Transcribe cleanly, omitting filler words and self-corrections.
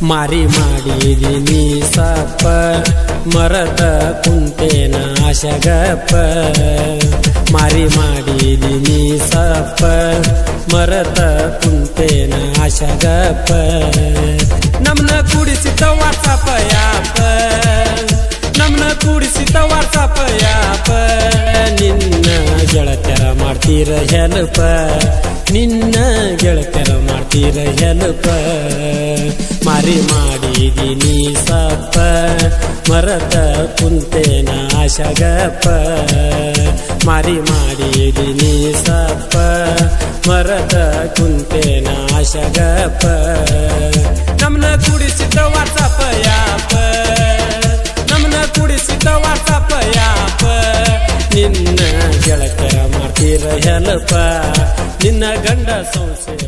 ಮಾರಿ ಮಾಡಿದೀನಿ ಸಪ್ಪ ಮರತ ಕುಂತೇನ ಆಶಗಪ್ಪ ಮಾರಿ ಮಾಡಿದೀನಿ ಸಪ್ಪ ಮರತ ಕುಂತೇನ ಆಶಗಪ್ಪ ನಮ್ನ ಕೂಡಿಸಿದ ವಾಟ್ಸಪ್ಪ ಯಾಪ ನಮ್ನ ಕೂಡಿಸಿದ ವಾಟ್ಸಪ್ಪ ಯಾಪ ನಿನ್ನ ಗೆಳತ್ಯರ ಮಾಡ್ತೀರ ಹೆಲ್ಪ ನಿನ್ನ ಗೆಳತ್ಯರ ಮಾಡ್ತೀರ ಹೆಲ್ಪ ಮಾರಿ ಮಾಡಿದೀನಿ ಸಪ್ಪ ಮರತ ಕುಂತೇನ ಆಶಗಪ್ಪ ಮಾರಿ ಮಾಡಿದೀನಿ ಸಪ್ಪ ಮರತ ಕುಂತೇನ ಆಶಗಪ್ಪ ನಮ್ನ ಕೂಡಿಸಿದ ವಾಟ್ಸಪ್ಪ ಯಾಪ ನಮ್ನ ಕೂಡಿಸಿದ ವಾಟ್ಸಪ್ಪ ಯಾಪ ನಿನ್ನ ಗೆಳತ್ಯರ ಮಾಡ್ತೀರ ಹೆಲ್ಪ ನಿನ್ನ ಗಂಡ ಸಂಶಯ